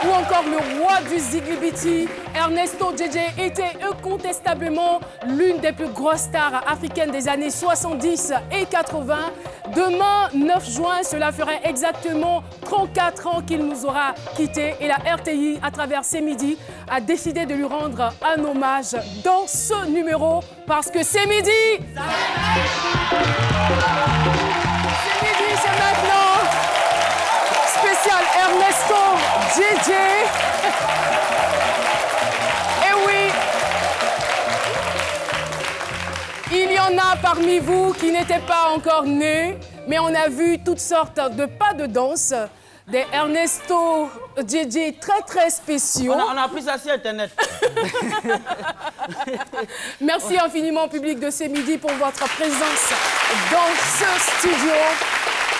ou encore le roi du Ziglibiti, Ernesto JJ était incontestablement l'une des plus grosses stars africaines des années 70 et 80. Demain, 9 juin, cela ferait exactement 34 ans qu'il nous aura quittés et la RTI, à travers C'est Midi, a décidé de lui rendre un hommage dans ce numéro parce que C'est Midi. C'est Midi, c'est maintenant. Spécial Ernesto JJ. Et oui, il y en a parmi vous qui n'étaient pas encore nés, mais on a vu toutes sortes de pas de danse, des Ernesto JJ très spéciaux. On a appris ça sur Internet. Merci infiniment au public de C'est Midi pour votre présence dans ce studio.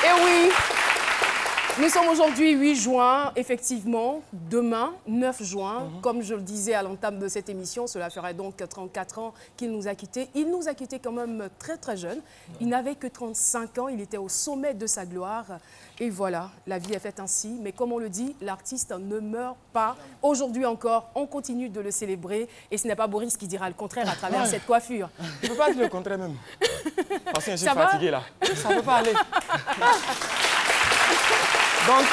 Et oui, nous sommes aujourd'hui 8 juin, effectivement. Demain, 9 juin, comme je le disais à l'entame de cette émission, cela ferait donc 34 ans qu'il nous a quittés. Il nous a quittés quand même très jeune. Il n'avait que 35 ans, il était au sommet de sa gloire. Et voilà, la vie est faite ainsi. Mais comme on le dit, l'artiste ne meurt pas. Aujourd'hui encore, on continue de le célébrer. Et ce n'est pas Boris qui dira le contraire à travers cette coiffure. Je ne peux pas dire le contraire même. Parce que je suis fatigué là. Ça ne peut pas aller. Donc,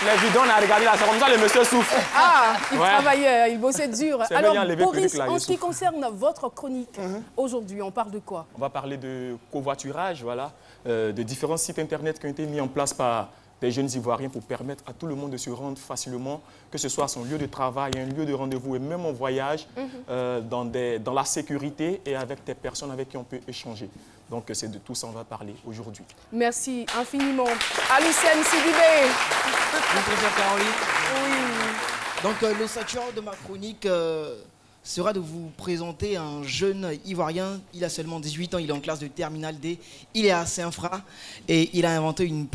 les vidéos, on a regardé là, c'est comme ça le monsieur souffle. Ah, il travaillait, il bossait dur. Alors, Boris, là, en ce qui concerne votre chronique, aujourd'hui, on parle de quoi? On va parler de covoiturage, voilà, de différents sites internet qui ont été mis en place par des jeunes Ivoiriens pour permettre à tout le monde de se rendre facilement, que ce soit à son lieu de travail, un lieu de rendez-vous et même en voyage, dans la sécurité et avec des personnes avec qui on peut échanger. Donc, c'est de tout ça qu'on va parler aujourd'hui. Merci infiniment. Alucène Sidibé. Bonjour Caroline. Oui. Donc, l'ossature de ma chronique sera de vous présenter un jeune Ivoirien. Il a seulement 18 ans, il est en classe de Terminale D. Il est à Saint-Fra et il a inventé une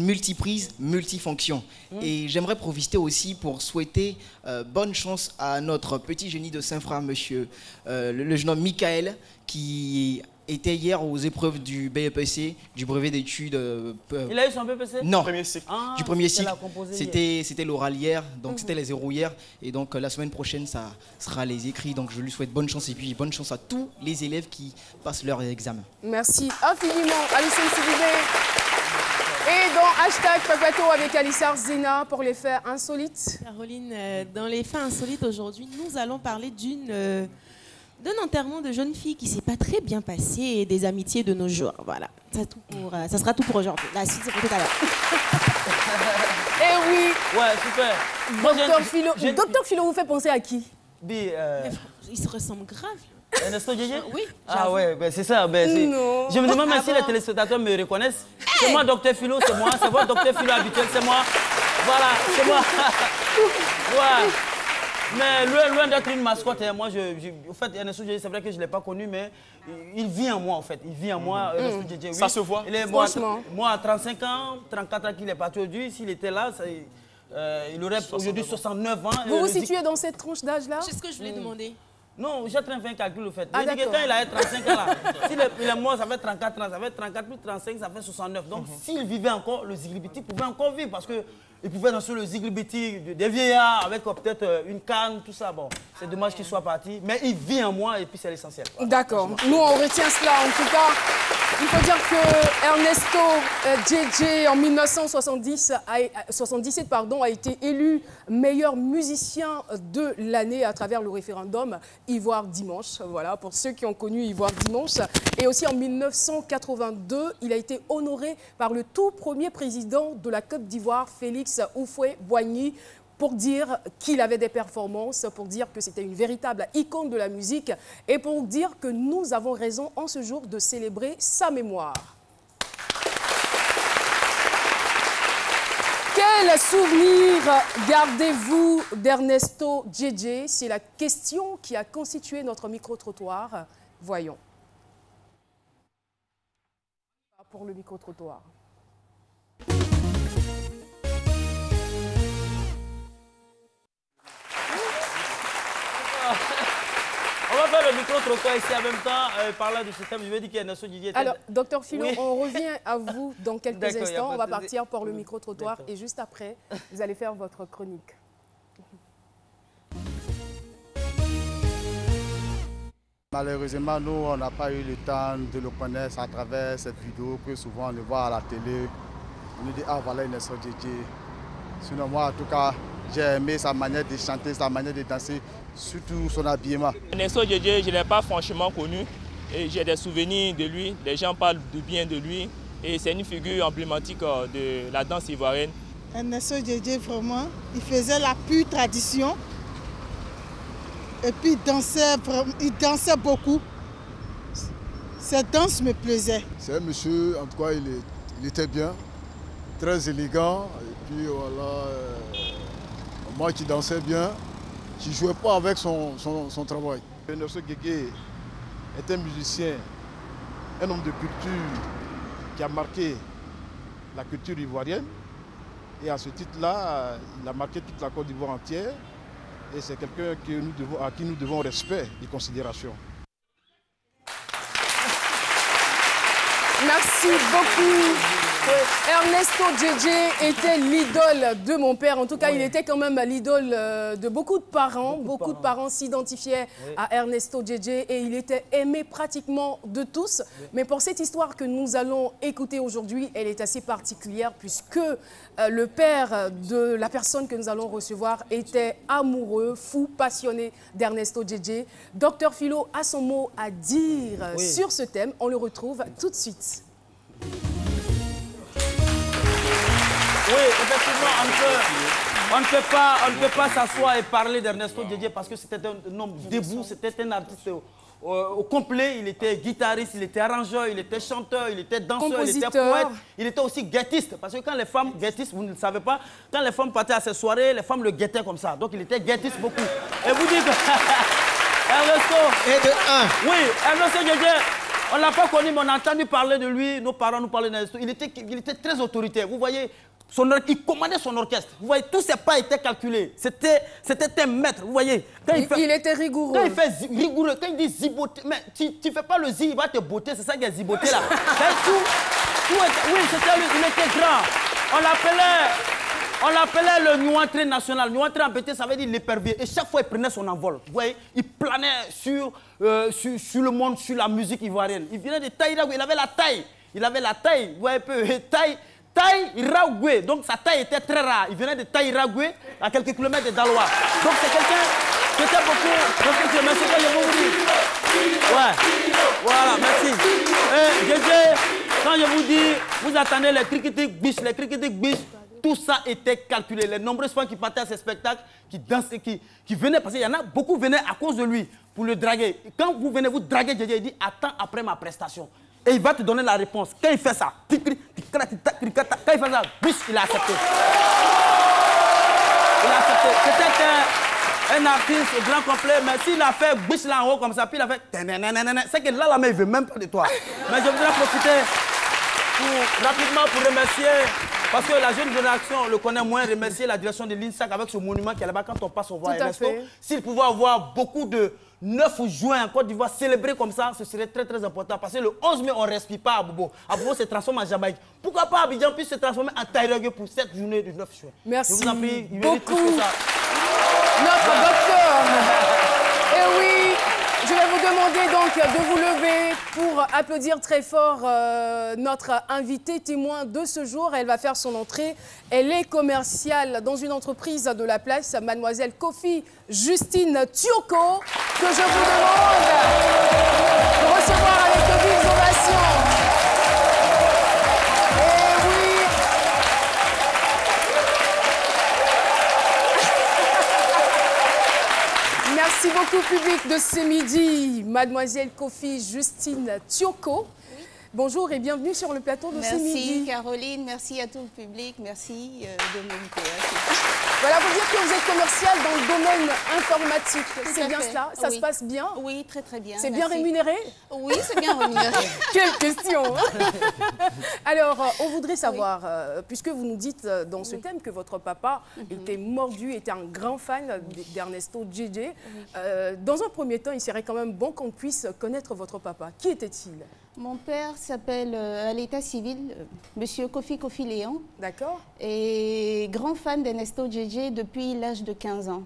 multiprise multifonction. Et j'aimerais profiter aussi pour souhaiter bonne chance à notre petit génie de Saint-Fra, monsieur le jeune homme Michael, qui était hier aux épreuves du BEPC, du brevet d'études. Il a eu son BEPC? Non, Premier cycle. du premier cycle. C'était l'oral hier, donc c'était les zéros hier. Et donc la semaine prochaine, ça sera les écrits. Donc je lui souhaite bonne chance et puis bonne chance à tous les élèves qui passent leur examen. Merci infiniment, Alucène Sidibé. Et dans hashtag Papato avec Alissar Zena pour les faits insolites. Caroline, dans les faits insolites aujourd'hui, nous allons parler d'un enterrement de jeune fille qui ne s'est pas très bien passé et des amitiés de nos jours. Voilà, ça sera tout pour aujourd'hui. La suite, c'est pour tout à l'heure. Eh oui. Ouais, super. Docteur Philo vous fait penser à qui? Il se ressemble grave. Ernesto JJ? Oui. Ah ouais, ben c'est ça. Non. Je me demande même si les téléspectateurs me reconnaissent. C'est moi, Docteur Philo, c'est moi. C'est votre Docteur Philo habituel, c'est moi. Voilà, c'est moi. Ouais. Mais loin d'être une mascotte, moi, en fait, Ernesto JJ, c'est vrai que je ne l'ai pas connu, mais il vit en moi, en fait. Il vit en moi, Ernesto JJ. Oui. Ça se voit. Franchement. À 35 ans, 34 ans qu'il est parti aujourd'hui, s'il était là, il aurait aujourd'hui 69 ans. Vous vous situez dans cette tranche d'âge-là? C'est ce que je voulais demander. Non, j'ai train de faire un calcul, au fait. Ah, Quand il a 35 ans, là, s'il est mort, ça fait 34 ans. Ça fait 34 plus 35, ça fait 69. Donc, s'il vivait encore, le Ziglibiti pouvait encore vivre parce que il pouvait danser le Ziglibiti des vieillards avec peut-être une canne, tout ça. Bon, c'est dommage qu'il soit parti, mais il vit en moi et puis c'est l'essentiel. D'accord. Nous, on retient cela. En tout cas, il faut dire que Ernesto JJ, en 1977, a été élu meilleur musicien de l'année à travers le référendum Ivoire Dimanche. Voilà, pour ceux qui ont connu Ivoire Dimanche. Et aussi en 1982, il a été honoré par le tout premier président de la Côte d'Ivoire, Félix Houphouët-Boigny, pour dire qu'il avait des performances, pour dire que c'était une véritable icône de la musique et pour dire que nous avons raison en ce jour de célébrer sa mémoire. Quel souvenir gardez-vous d'Ernesto JJ? C'est la question qui a constitué notre micro-trottoir. Voyons. Pour le micro-trottoir. On va fait le micro-trottoir ici en même temps, parlant du système, je vais dire qu'il y a Ernesto Didier. Alors, docteur Philo, Oui. on revient à vous dans quelques instants. On va de- partir pour le micro-trottoir et juste après, vous allez faire votre chronique. Malheureusement, nous, on n'a pas eu le temps de le connaître à travers cette vidéo que souvent on le voit à la télé. On nous dit, ah voilà Ernesto Didier. Sinon, moi, en tout cas, j'ai aimé sa manière de chanter, sa manière de danser, surtout son habillement. Ernesto Didier, je ne l'ai pas franchement connu. Et j'ai des souvenirs de lui, les gens parlent de bien de lui. Et c'est une figure emblématique de la danse ivoirienne. Ernesto Didier, vraiment, il faisait la pure tradition. Et puis il dansait beaucoup. Cette danse me plaisait. C'est un monsieur, en tout cas, il était bien, très élégant. Et puis voilà, moi qui dansais bien, qui ne jouais pas avec son travail. Ernesto Didier est un musicien, un homme de culture qui a marqué la culture ivoirienne. Et à ce titre-là, il a marqué toute la Côte d'Ivoire entière. Et c'est quelqu'un à qui nous devons respect et considération. Merci beaucoup. Ernesto Didier était l'idole de mon père. En tout cas, il était quand même l'idole de beaucoup de parents. Beaucoup de parents s'identifiaient à Ernesto Didier et il était aimé pratiquement de tous. Mais pour cette histoire que nous allons écouter aujourd'hui, elle est assez particulière puisque le père de la personne que nous allons recevoir était amoureux, fou, passionné d'Ernesto Didier. Docteur Philo a son mot à dire sur ce thème. On le retrouve tout de suite. Oui, effectivement, on ne peut pas s'asseoir et parler d'Ernesto Didier parce que c'était un homme debout, c'était un artiste au complet. Il était guitariste, il était arrangeur, il était chanteur, il était danseur, il était poète, il était aussi guettiste. Parce que quand les femmes guettistes, vous ne le savez pas, quand les femmes partaient à ces soirées, les femmes le guettaient comme ça. Donc il était guettiste beaucoup. Et vous dites, Ernesto... Et de 1. Oui, Ernesto Didier... On ne l'a pas connu, mais on a entendu parler de lui. Nos parents nous parlaient d'Ernesto. Il était très autoritaire. Vous voyez, il commandait son orchestre. Vous voyez, tous ses pas étaient calculés. C'était un maître. Vous voyez. Il était rigoureux. Quand il fait rigoureux, quand il dit ziboté, mais tu ne fais pas le zi, il va te botter. C'est ça qui est ziboté là. Oui, c'était lui. Il était grand. On l'appelait le Nuantré national. Nuantré en BT, ça veut dire l'épervier. Et chaque fois, il prenait son envol. Vous voyez, il planait sur le monde, sur la musique ivoirienne. Il venait de Taïragoué, il avait la taille. Il avait la taille, vous voyez un peu, Taïragoué. Donc sa taille était très rare. Il venait de Taïragoué, à quelques kilomètres de Daloa. Donc c'est quelqu'un qui était beaucoup respectueux. Merci, je vous dis. Ouais, voilà, merci. Didier, quand je vous dis, vous attendez les critiques biches, tout ça était calculé. Les nombreuses femmes qui partaient à ces spectacles, qui dansaient, qui venaient, parce qu'il y en a beaucoup venaient à cause de lui pour le draguer. Quand vous venez vous draguer, Didier, il dit attends après ma prestation. Et il va te donner la réponse. Quand il fait ça, quand il fait ça, biche, il a accepté. Il a accepté. C'était un artiste grand complet, mais s'il a fait biche là en haut comme ça, puis il a fait c'est que là, la main, il ne veut même pas de toi. Mais je voudrais profiter rapidement pour remercier. Parce que la jeune génération le connaît moins, remercier la direction de l'INSAC avec ce monument qui est là-bas. Quand on passe, on voit Ernesto. S'il pouvait avoir beaucoup de 9 juin en Côte d'Ivoire célébrés comme ça, ce serait très très important. Parce que le 11 mai, on ne respire pas à Bobo. À Bobo se transforme en Jamaïque. Pourquoi pas Abidjan puisse se transformer en Taïragoué pour cette journée du 9 juin? Merci. Je vous en prie, il beaucoup. mérite plus que ça. Notre docteur. Et oui, je vais vous demander donc de vous lever pour applaudir très fort notre invitée témoin de ce jour. Elle va faire son entrée. Elle est commerciale dans une entreprise de la place, mademoiselle Kofi Justine Tioko, que je vous demande de recevoir avec de vives ovations. Et oui. Merci beaucoup, public de ce midi. Mademoiselle Kofi Justine Tioko. Bonjour et bienvenue sur le plateau de Ce Midi. Merci Caroline, merci à tout le public, merci de m'inviter. Voilà, vous dire que vous êtes commercial dans le domaine informatique. C'est bien cela? Ça se passe bien? Oui, très très bien. C'est bien rémunéré? Oui, c'est bien rémunéré. Quelle question! Alors, on voudrait savoir, puisque vous nous dites dans ce thème que votre papa était mordu, était un grand fan d'Ernesto Djedje. Dans un premier temps, il serait quand même bon qu'on puisse connaître votre papa. Qui était-il? Mon père s'appelle à l'état civil Monsieur Kofi Léon. D'accord. Et grand fan d'Ernesto Djedje depuis l'âge de 15 ans.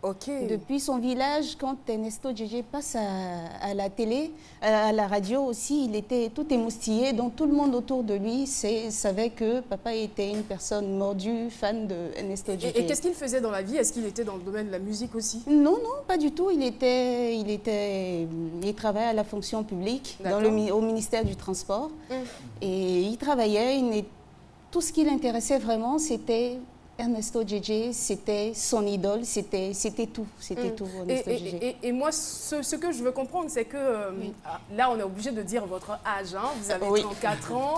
Ok. Depuis son village, quand Ernesto Djedje passe à la télé, à la radio aussi, il était tout émoustillé. Donc tout le monde autour de lui savait que papa était une personne mordue, fan de Ernesto Djedje. Et qu'est-ce qu'il faisait dans la vie? Est-ce qu'il était dans le domaine de la musique aussi? Non, non, pas du tout. Il travaillait à la fonction publique au ministère du Transport. Et il travaillait, tout ce qui l'intéressait vraiment, c'était Ernesto Djedje, c'était son idole, c'était tout, Ernesto Djedje. Et moi, ce que je veux comprendre, c'est que là, on est obligé de dire votre âge. Hein. Vous avez 34 ans,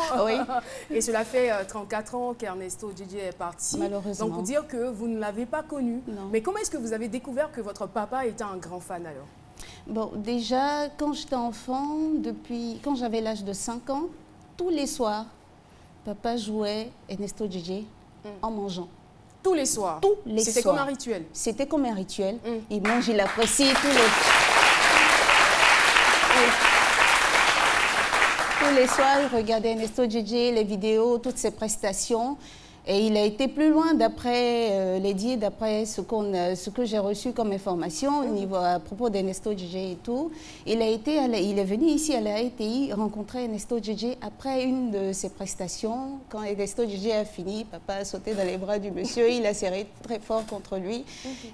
et cela fait 34 ans qu'Ernesto Djedje est parti. Malheureusement. Donc, vous dire que vous ne l'avez pas connu. Non. Mais comment est-ce que vous avez découvert que votre papa était un grand fan alors? Bon, déjà, quand j'étais enfant, quand j'avais l'âge de 5 ans, tous les soirs, papa jouait Ernesto Djedje en mangeant. Tous les soirs? Tous les soirs. C'était comme un rituel? C'était comme un rituel. Il mange, il apprécie tous les soirs, il regardait Ernesto Djedje, les vidéos, toutes ses prestations. Et il a été plus loin d'après les dires, d'après ce que j'ai reçu comme information au niveau, à propos d'Ernesto Djedje et tout. Il est venu ici à la RTI rencontrer Ernesto Djedje après une de ses prestations. Quand Ernesto Djedje a fini, papa a sauté dans les bras du monsieur, il a serré très fort contre lui.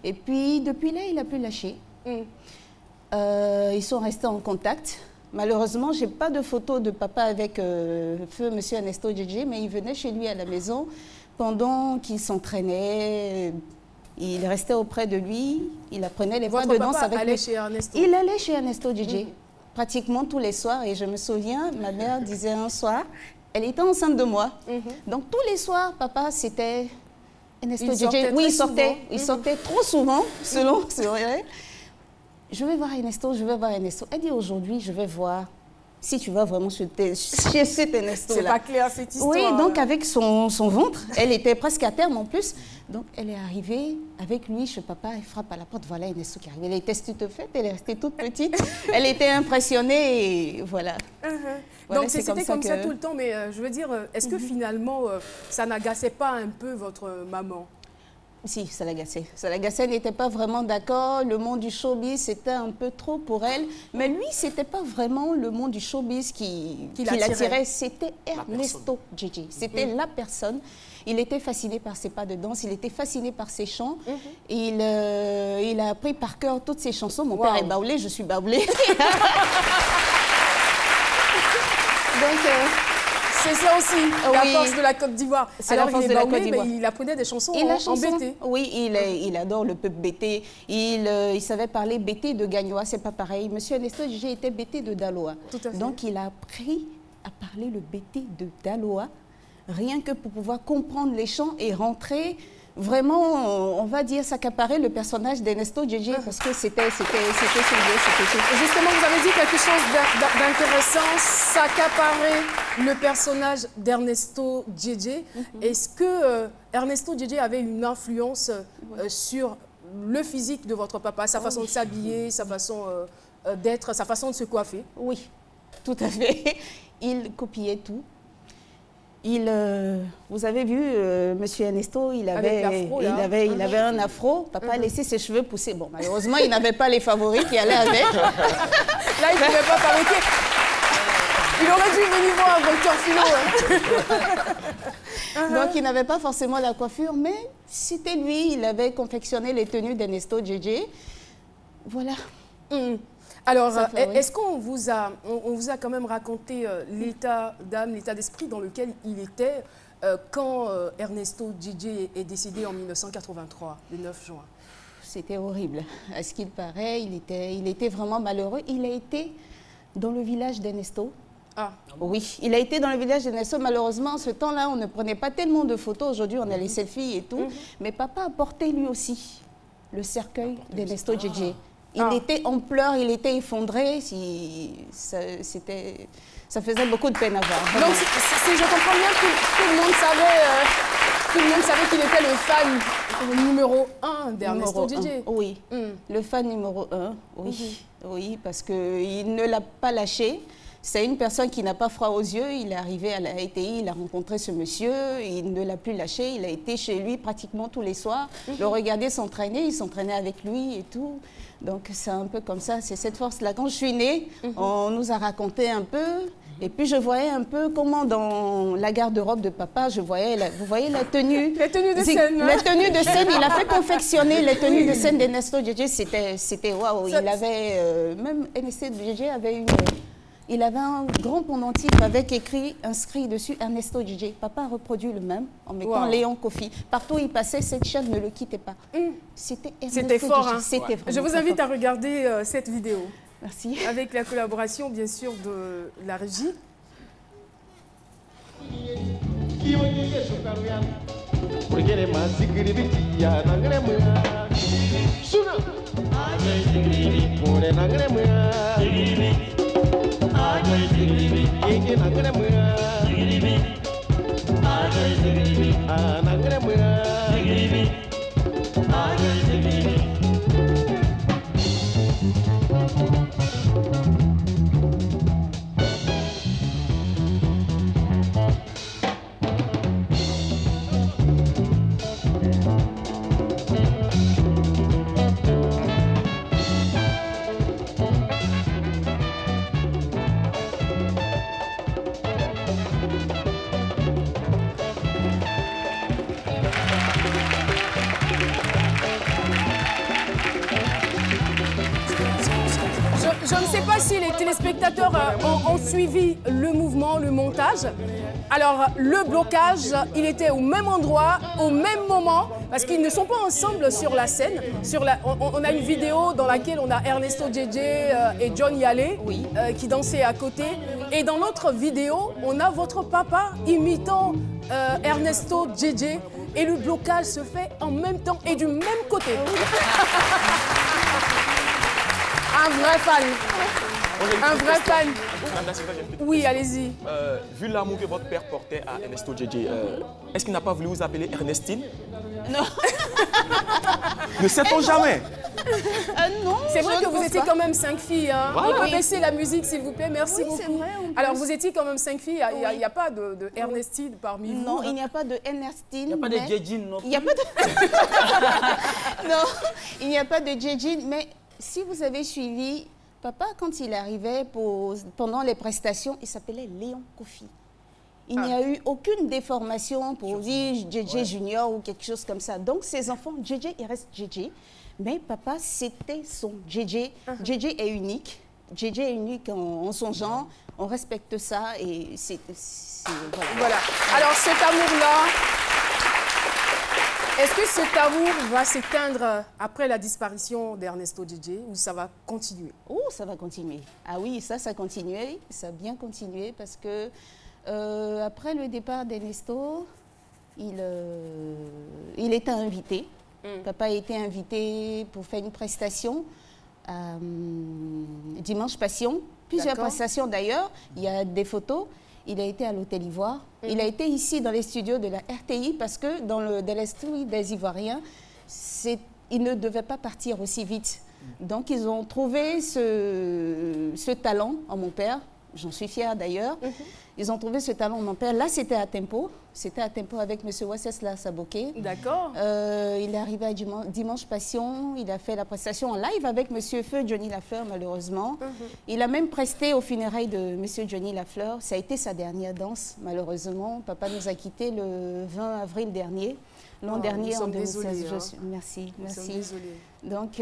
Et puis depuis là, il n'a plus lâché. Ils sont restés en contact. Malheureusement, je n'ai pas de photo de papa avec feu monsieur Ernesto Djedje, mais il venait chez lui à la maison pendant qu'il s'entraînait. Il restait auprès de lui, il apprenait les pas de danse avec lui. Chez Ernesto. Il allait chez Ernesto Djedje pratiquement tous les soirs. Et je me souviens, ma mère disait un soir, elle était enceinte de moi. Donc tous les soirs, papa, c'était Ernesto Djedje. Oui, il sortait trop souvent, selon c'est vrai. Je vais voir Ernesto, je vais voir Ernesto. Elle dit aujourd'hui, je vais voir si tu vas vraiment chez cet Ernesto-là. C'est pas clair cette histoire. Oui, donc avec son ventre, elle était presque à terme en plus. Donc elle est arrivée avec lui chez papa, elle frappe à la porte, voilà Ernesto qui arrive. Elle était stupéfaite, elle est restée toute petite. Elle était impressionnée et voilà. Donc c'était comme ça tout le temps, mais je veux dire, est-ce que finalement, ça n'agaçait pas un peu votre maman? Si, ça l'agaçait. Ça l'agaçait, elle n'était pas vraiment d'accord. Le monde du showbiz, c'était un peu trop pour elle. Mais lui, ce n'était pas vraiment le monde du showbiz qui l'attirait. C'était Ernesto Djedje. C'était la personne. Il était fasciné par ses pas de danse, il était fasciné par ses chants. Il a appris par cœur toutes ses chansons. Mon père est baoulé, je suis baoulée. Donc... c'est ça aussi, la force de la Côte d'Ivoire. Alors, il est baoulé, mais il apprenait des chansons en bété. Oui, il adore le peuple bété. Il savait parler bété de Gagnoa, c'est pas pareil. Monsieur Ernesto Djedje était bété de Daloa. Donc, il a appris à parler le bété de Daloa, rien que pour pouvoir comprendre les chants et rentrer... Vraiment, on va dire, s'accaparer le personnage d'Ernesto Djedje parce que c'était son Dieu, c'était tout. Justement, vous avez dit quelque chose d'intéressant, s'accaparer le personnage d'Ernesto Djedje. Est-ce que Ernesto Djedje avait une influence sur le physique de votre papa, sa façon de s'habiller, sa façon d'être, sa façon de se coiffer? Oui, tout à fait. Il copiait tout. Vous avez vu, monsieur Ernesto, il avait un afro. Papa a laissé ses cheveux pousser. Bon, malheureusement, il n'avait pas les favoris qui allaient avec. Là, il ne pouvait pas fabriquer. Il aurait dû venir voir docteur Philo. Donc, il n'avait pas forcément la coiffure, mais c'était lui. Il avait confectionné les tenues d'Ernesto Djedje. Voilà. Alors, est-ce qu'on vous a quand même raconté l'état d'âme, l'état d'esprit dans lequel il était quand Ernesto Djedje est décédé en 1983, le 9 juin? C'était horrible. À ce qu'il paraît, il était vraiment malheureux. Il a été dans le village d'Ernesto. Ah. Oui, il a été dans le village d'Ernesto. Malheureusement, ce temps-là, on ne prenait pas tellement de photos. Aujourd'hui, on a les selfies et tout. Mais papa a porté lui aussi le cercueil d'Ernesto Djedje. Il était en pleurs, il était effondré. Ça faisait beaucoup de peine à voir. Donc, si je comprends bien, tout le monde savait qu'il était le fan numéro 1 d'Ernesto Djedje. Oui, le fan numéro 1, oui. Oui, parce qu'il ne l'a pas lâché. C'est une personne qui n'a pas froid aux yeux. Il est arrivé à la RTI, il a rencontré ce monsieur, il ne l'a plus lâché. Il a été chez lui pratiquement tous les soirs. Le regarder s'entraîner, il s'entraînait avec lui et tout. Donc c'est un peu comme ça, c'est cette force-là. Quand je suis née, on nous a raconté un peu. Et puis je voyais un peu comment dans la garde-robe de papa, vous voyez la tenue. Les tenues de scène. La tenue de scène, il a fait confectionner les tenues de scène d'Ernesto Djedje. C'était waouh. Il avait, même Ernesto Djedje avait il avait un grand pendentif avec inscrit dessus Ernesto Djedje. Papa a reproduit le même en mettant Léon Kofi. Partout où il passait, cette chaîne ne le quittait pas. C'était fort. Hein. C'était vraiment Je vous invite fort. à regarder cette vidéo. Merci. Avec la collaboration, bien sûr, de la régie. Je ne sais pas si les téléspectateurs ont suivi le mouvement, le montage. Alors, le blocage, il était au même endroit, au même moment, parce qu'ils ne sont pas ensemble sur la scène. On a une vidéo dans laquelle on a Ernesto Djedje et John Yale qui dansaient à côté. Et dans l'autre vidéo, on a votre papa imitant Ernesto Djedje. Et le blocage se fait en même temps et du même côté. Un vrai fan. Un vrai fan. Oui, allez-y. Vu l'amour que votre père portait à Ernesto Djedje, est-ce qu'il n'a pas voulu vous appeler Ernestine? Non. Ne sait-on jamais? Non. C'est vrai que vous étiez quand même 5 filles. Hein. Voilà. On peut baisser la musique, s'il vous plaît. Merci beaucoup. Vrai, alors, vous étiez quand même 5 filles. Il n'y a pas de Ernestine parmi vous. Non, il n'y a pas de Ernestine. Il n'y a pas de Djedjine non plus. Il n'y a pas de... Non, il n'y a pas de Djedjine, mais si vous avez suivi, papa, quand il arrivait pendant les prestations, il s'appelait Léon Kofi. Il n'y a eu aucune déformation pour dire Djedje Junior ou quelque chose comme ça. Donc, ses enfants, Djedje, il reste Djedje. Mais papa, c'était son Djedje. Djedje est unique. Djedje est unique en son genre. On respecte ça et c'est voilà. Alors, cet amour-là, est-ce que cet amour va s'éteindre après la disparition d'Ernesto Djedje ou ça va continuer? Oh, ça va continuer. Ah oui, ça a continué. Ça a bien continué parce que après le départ d'Ernesto, il était invité. Papa a été invité pour faire une prestation Dimanche Passion. Plusieurs prestations d'ailleurs. Il y a des photos. Il a été à l'Hôtel Ivoire. Il a été ici dans les studios de la RTI parce que dans l'Estrie des Ivoiriens, il ne devait pas partir aussi vite. Donc ils ont trouvé ce talent en mon père. J'en suis fière d'ailleurs. Ils ont trouvé ce talent en mon père. Là, c'était à Tempo. C'était à Tempo avec M. Wassesla Saboké. D'accord. Il est arrivé à Dimanche Passion. Il a fait la prestation en live avec M. Feu Johnny Lafleur, malheureusement. Il a même presté aux funérailles de M. Johnny Lafleur. Ça a été sa dernière danse, malheureusement. Papa nous a quittés le 20 avril dernier. L'an dernier, en 2016. Merci, merci. Donc,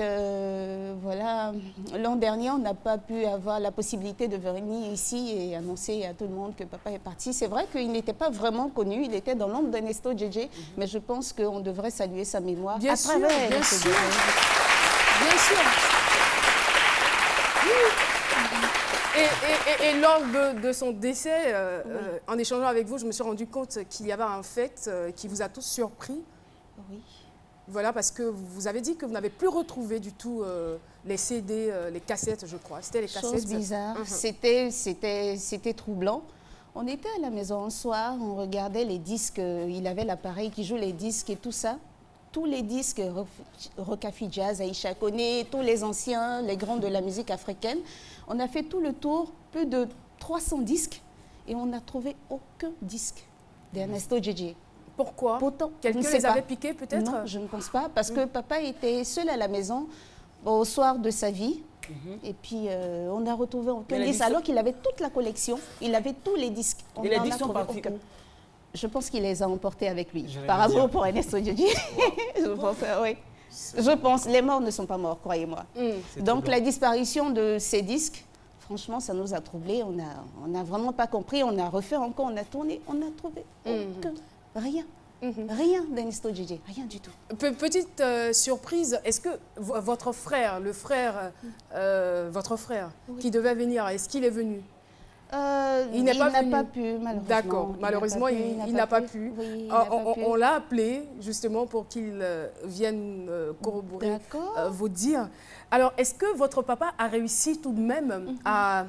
voilà, l'an dernier, on n'a pas pu avoir la possibilité de venir ici et annoncer à tout le monde que papa est parti. C'est vrai qu'il n'était pas vraiment connu, il était dans l'ombre d'Ernesto Djedje, mais je pense qu'on devrait saluer sa mémoire bien à sûr, travers bien sûr. Bien sûr. Et lors de son décès, en échangeant avec vous, je me suis rendu compte qu'il y avait un fait qui vous a tous surpris. Oui. Voilà, parce que vous avez dit que vous n'avez plus retrouvé du tout les CD, les cassettes, je crois. C'était les cassettes. Chose bizarre. C'était troublant. On était à la maison un soir, on regardait les disques. Il avait l'appareil qui joue les disques et tout ça. Tous les disques, Rocafi Jazz, Aïcha Koné, tous les anciens, les grands de la musique africaine. On a fait tout le tour, plus de 300 disques, et on n'a trouvé aucun disque d'Ernesto Djedje. Pourquoi? Pourtant, quelqu'un les avait piqués peut-être? Non, je ne pense pas, parce que papa était seul à la maison au soir de sa vie. Et puis, on n'a retrouvé aucun disque, alors qu'il avait toute la collection. Il avait tous les disques. Et les disques sont partis où? Je pense qu'il les a emportés avec lui, par amour pour Ernesto Djedje. Je pense, oui. Je pense, les morts ne sont pas morts, croyez-moi. Donc la disparition de ces disques, franchement, ça nous a troublés. On n'a vraiment pas compris. On a refait encore, on a tourné, on n'a trouvé aucun, rien. Rien d'Ernesto Djedje, rien du tout. Petite surprise, est-ce que votre frère, votre frère qui devait venir, est-ce qu'il est venu? Il n'a pas pu, malheureusement. D'accord, malheureusement, il n'a pas pu. Oui, on l'a appelé justement pour qu'il vienne corroborer vos dires. Alors, est-ce que votre papa a réussi tout de même à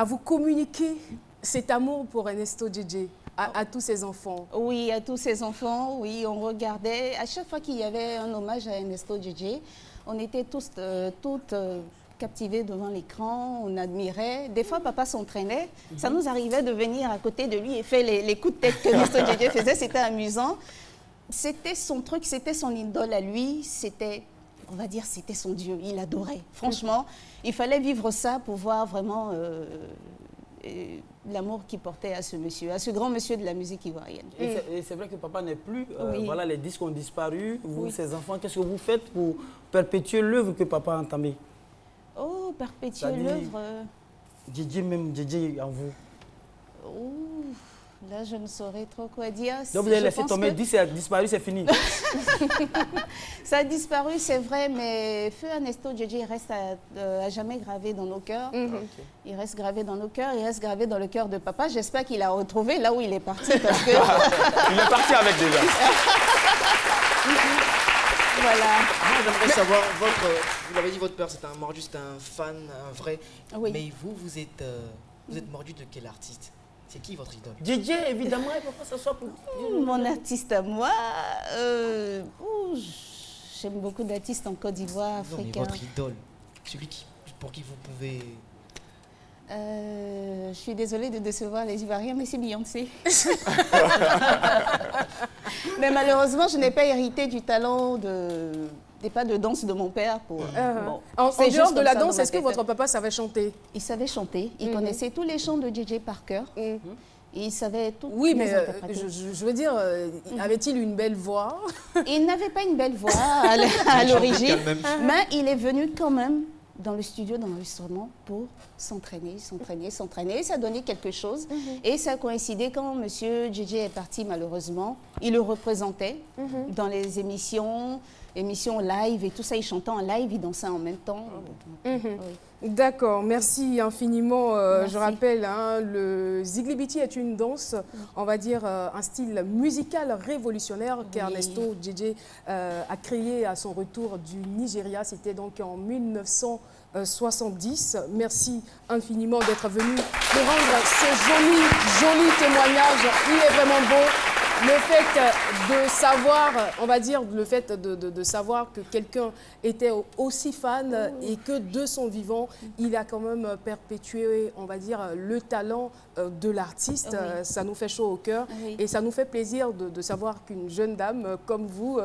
vous communiquer cet amour pour Ernesto Djedje à tous ses enfants? Oui, à tous ses enfants, oui, on regardait. À chaque fois qu'il y avait un hommage à Ernesto Djedje, on était toutes captivés devant l'écran, on admirait. Des fois, papa s'entraînait. Ça nous arrivait de venir à côté de lui et faire les coups de tête que Ernesto Djedje faisait. C'était amusant. C'était son truc, c'était son idole à lui. C'était, on va dire, c'était son Dieu. Il adorait. Franchement, il fallait vivre ça pour voir vraiment l'amour qu'il portait à ce monsieur, à ce grand monsieur de la musique ivoirienne. Et c'est vrai que papa n'est plus. Voilà, les disques ont disparu. Vous, ses enfants, qu'est-ce que vous faites pour perpétuer l'œuvre que papa a entamée? Oh, perpétuer l'œuvre. Djedje, même Djedje en vous. Oh, là, je ne saurais trop quoi dire. Donc vous avez laissé tomber, dit c'est disparu, c'est fini. Ça a disparu, c'est vrai, mais Feu Ernesto Djedje reste à jamais gravé dans nos cœurs. Il reste gravé dans nos cœurs, il reste gravé dans le cœur de papa. J'espère qu'il a retrouvé là où il est parti. Parce que... il est parti avec déjà. Voilà. J'aimerais savoir, vous l'avez dit, votre père c'est un mordu, c'est un fan, un vrai. Oui. Mais vous êtes mordu de quel artiste? C'est qui votre idole? Djedje, évidemment, il ne faut pas s'asseoir pour... Mon artiste à moi, j'aime beaucoup d'artistes en Côte d'Ivoire, africains. Non, mais votre idole, celui pour qui vous pouvez... je suis désolée de décevoir les Ivoiriens, mais c'est Beyoncé. Mais malheureusement, je n'ai pas hérité du talent des pas de danse de mon père. En dehors de la danse, est-ce que votre papa savait chanter? Il savait chanter. Il connaissait tous les chants de Djedje par cœur. Et il savait tout. Oui, mais je veux dire, avait-il une belle voix? Il n'avait pas une belle voix à l'origine, mais il est venu quand même dans le studio d'enregistrement pour s'entraîner. Ça donnait quelque chose. Et ça a coïncidé quand M. Djedje est parti, malheureusement. Il le représentait dans les émissions live et tout ça. Il chantait en live, il dansait en même temps. Oui. D'accord, merci infiniment. Merci. Je rappelle, le Ziglibiti est une danse, on va dire un style musical révolutionnaire qu'Ernesto Djedje a créé à son retour du Nigeria. C'était donc en 1970. Merci infiniment d'être venu nous rendre ce joli témoignage. Il est vraiment beau. Le fait de savoir, on va dire, le fait de savoir que quelqu'un était aussi fan et que de son vivant, il a quand même perpétué, on va dire, le talent de l'artiste. Ça nous fait chaud au cœur et ça nous fait plaisir de savoir qu'une jeune dame comme vous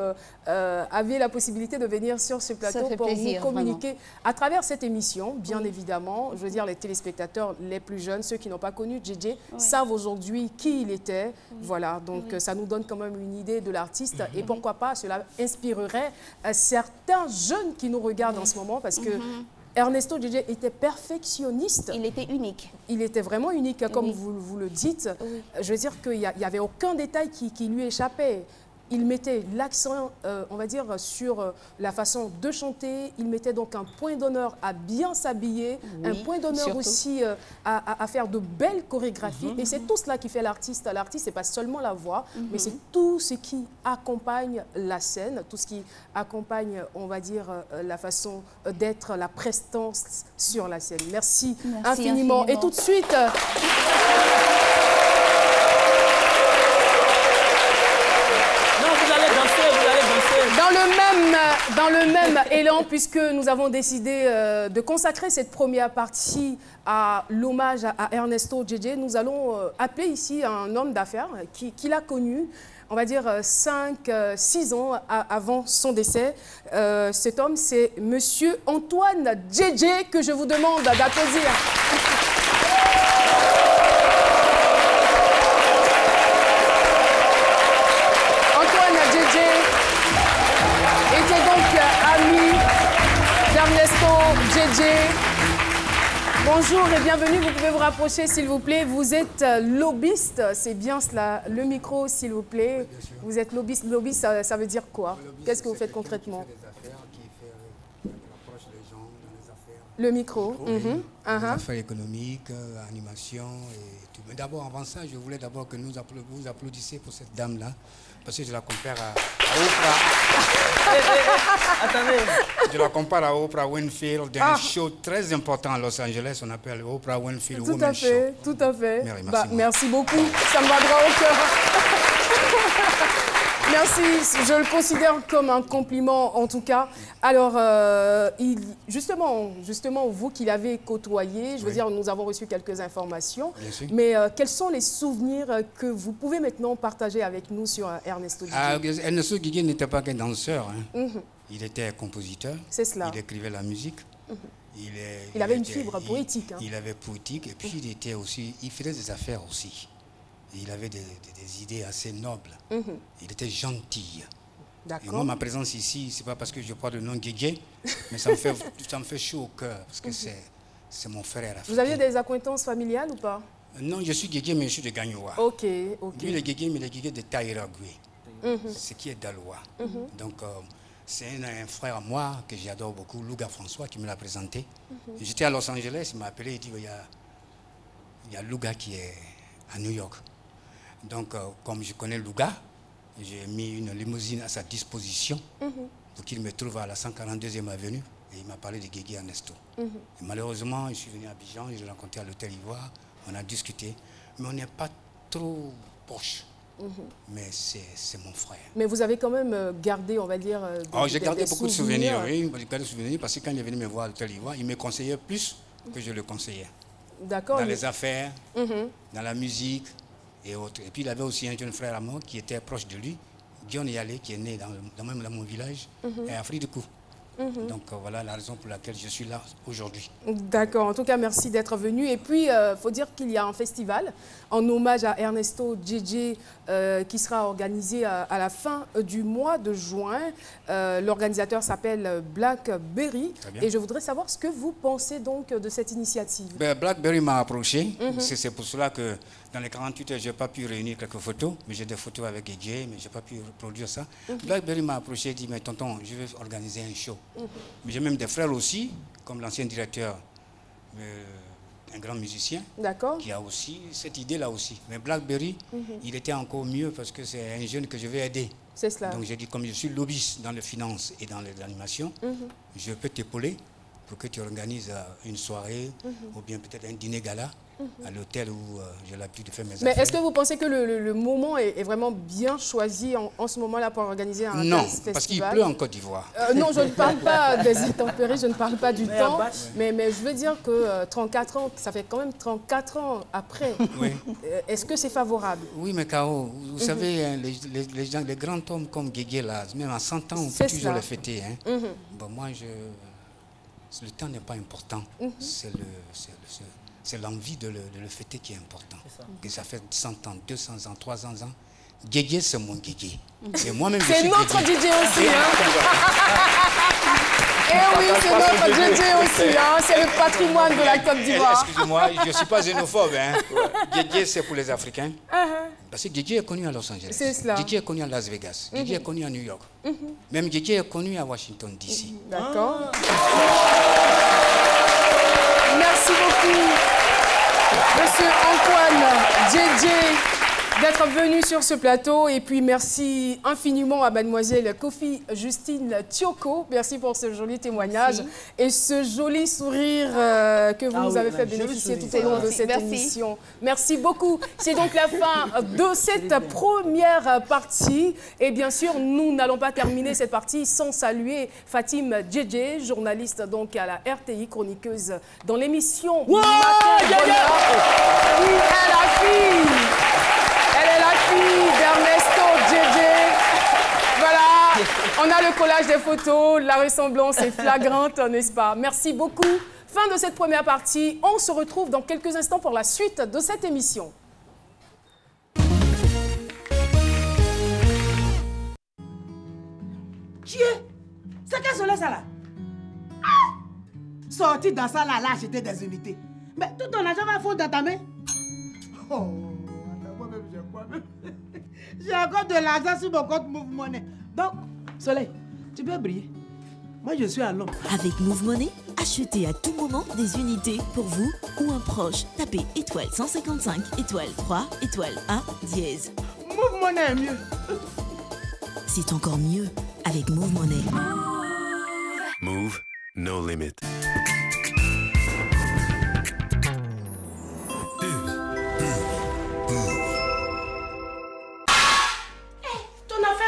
avait la possibilité de venir sur ce plateau pour vous communiquer à travers cette émission, bien évidemment. Je veux dire, les téléspectateurs les plus jeunes, ceux qui n'ont pas connu Djedje, savent aujourd'hui qui il était. Voilà, donc ça nous donne quand même une idée de l'artiste et pourquoi pas cela inspirerait certains jeunes qui nous regardent en ce moment parce que Ernesto Djedje était perfectionniste. Il était unique. Il était vraiment unique, comme vous le dites. Je veux dire qu'il n'y avait aucun détail qui lui échappait. il mettait l'accent, on va dire, sur la façon de chanter. Il mettait donc un point d'honneur à bien s'habiller, un point d'honneur aussi à faire de belles chorégraphies. Et c'est tout cela qui fait l'artiste. L'artiste, ce n'est pas seulement la voix, mais c'est tout ce qui accompagne la scène, tout ce qui accompagne, on va dire, la façon d'être, la prestance sur la scène. Merci infiniment. Et tout de suite... Dans le même élan, puisque nous avons décidé de consacrer cette première partie à l'hommage à Ernesto Djedje, nous allons appeler ici un homme d'affaires qui l'a connu, on va dire 5-6 ans avant son décès. Cet homme, c'est Monsieur Antoine Djedje, que je vous demande d'applaudir. Était donc ami d'Ernesto Djedje. Bonjour et bienvenue, vous pouvez vous rapprocher s'il vous plaît. Vous êtes lobbyiste, c'est bien cela, le micro s'il vous plaît. Vous êtes lobbyiste, lobbyiste ça veut dire quoi? Qu'est-ce que vous faites concrètement? Le micro. Affaires économiques, animation et tout. Mais d'abord, avant ça, je voulais d'abord que vous applaudissiez pour cette dame-là, parce que je la compare à Oprah. Attendez. Je la compare à Oprah Winfield d'un show très important à Los Angeles, on appelle Oprah Winfield Woman Show. Tout à fait. Merci beaucoup, ça me va droit au cœur. Merci, je le considère comme un compliment en tout cas. Alors, justement, vous qui l'avez côtoyé, je veux dire, nous avons reçu quelques informations. Mais quels sont les souvenirs que vous pouvez maintenant partager avec nous sur Ernesto Djedje? Ernesto Djedje n'était pas qu'un danseur. Il était compositeur. C'est cela. Il écrivait la musique. Il avait une fibre poétique. Il avait poétique et puis il faisait des affaires aussi. Il avait des idées assez nobles. Il était gentil. Et moi, ma présence ici, ce n'est pas parce que je porte le nom Djedje, mais ça me fait chaud au cœur, parce que c'est mon frère africain. Vous aviez des acquaintances familiales ou pas? Non, je suis Djedje, mais je suis de Gagnoua. Ok. Lui, le Djedje, mais le Djedje de Taïragoué, ce qui est d'Aloa. Donc, c'est un frère à moi que j'adore beaucoup, Louga François, qui me l'a présenté. J'étais à Los Angeles, il m'a appelé, il dit, il y a Louga qui est à New York. Donc, comme je connais Louga, j'ai mis une limousine à sa disposition pour qu'il me trouve à la 142e avenue. Et il m'a parlé de Guégui Ernesto. Et malheureusement, je suis venu à Abidjan, je l'ai rencontré à l'hôtel Ivoire, on a discuté, mais on n'est pas trop proches. Mais c'est mon frère. Mais vous avez quand même gardé, on va dire, j'ai gardé beaucoup de souvenirs, oui, j'ai gardé des souvenirs parce que quand il est venu me voir à l'hôtel Ivoire, il me conseillait plus que je le conseillais. D'accord. Dans les affaires, dans la musique et autres. Et puis il avait aussi un jeune frère à moi qui était proche de lui, John Yalé, qui est né dans mon village, à Afridikou. Donc voilà la raison pour laquelle je suis là aujourd'hui. D'accord, en tout cas merci d'être venu. Et puis il faut dire qu'il y a un festival en hommage à Ernesto Djedje qui sera organisé à la fin du mois de juin. L'organisateur s'appelle Blackberry. Et je voudrais savoir ce que vous pensez donc de cette initiative. Blackberry m'a approché. C'est pour cela que dans les 48 heures, je n'ai pas pu réunir quelques photos. Mais j'ai des photos avec Djedje, mais je n'ai pas pu reproduire ça. Blackberry m'a approché et dit, mais tonton, je vais organiser un show. Mais j'ai même des frères aussi, comme l'ancien directeur, un grand musicien, qui a aussi cette idée-là aussi. Mais Blackberry, il était encore mieux parce que c'est un jeune que je vais aider. C'est cela. Donc j'ai dit, comme je suis lobbyiste dans les finances et dans l'animation, je peux t'épauler pour que tu organises une soirée ou bien peut-être un dîner gala à l'hôtel où j'ai l'habitude de faire mes affaires. Mais est-ce que vous pensez que le moment est vraiment bien choisi en ce moment-là pour organiser un festival? Non, parce qu'il pleut en Côte d'Ivoire. Non, je ne parle pas des intempéries, je ne parle pas du temps, mais je veux dire que 34 ans, ça fait quand même 34 ans après. Est-ce que c'est favorable? Oui, mais Kao, vous savez, les grands hommes comme Guégé, là, même à 100 ans, on peut toujours les fêter. Bon, moi, le temps n'est pas important. C'est l'envie de le fêter qui est important. Que ça fait 100 ans, 200 ans, 300 ans. Guégé, c'est mon Guégé. Et moi-même, c'est notre DJ aussi. Eh oui, c'est notre JJ aussi, hein, c'est le patrimoine de la Côte d'Ivoire. Excusez-moi, je ne suis pas xénophobe. Hein. JJ, c'est pour les Africains. Parce que JJ est connu à Los Angeles. C'est cela. JJ est connu à Las Vegas. JJ est connu à New York. Même JJ est connu à Washington, D.C. D'accord. Merci beaucoup, Monsieur Antoine JJ, d'être venu sur ce plateau. Et puis, merci infiniment à mademoiselle Kofi Justine Tioko. Merci pour ce joli témoignage et ce joli sourire que vous nous avez fait bénéficier tout au long de cette émission. Merci beaucoup. C'est donc la fin de cette première partie. Et bien sûr, nous n'allons pas terminer cette partie sans saluer Fatim JJ, journaliste donc à la RTI, chroniqueuse dans l'émission Matin Bonheur. Oui, elle la fille. Elle est la fille d'Ernesto JJ. Voilà, on a le collage des photos, la ressemblance est flagrante, n'est-ce pas? Merci beaucoup. Fin de cette première partie. On se retrouve dans quelques instants pour la suite de cette émission. Dieu, c'est quel soleil ça là? Sorti dans ça là, acheter des unités. Mais tout ton argent va foutre dans ta main. Oh. J'ai encore de l'argent sur mon compte Move Money. Donc, Soleil, tu peux briller. Moi, je suis à l'homme. Avec Move Money, achetez à tout moment des unités pour vous ou un proche. Tapez étoile 155, étoile 3, étoile 1, dièse. Move Money est mieux. C'est encore mieux avec Move Money. Move, no limit.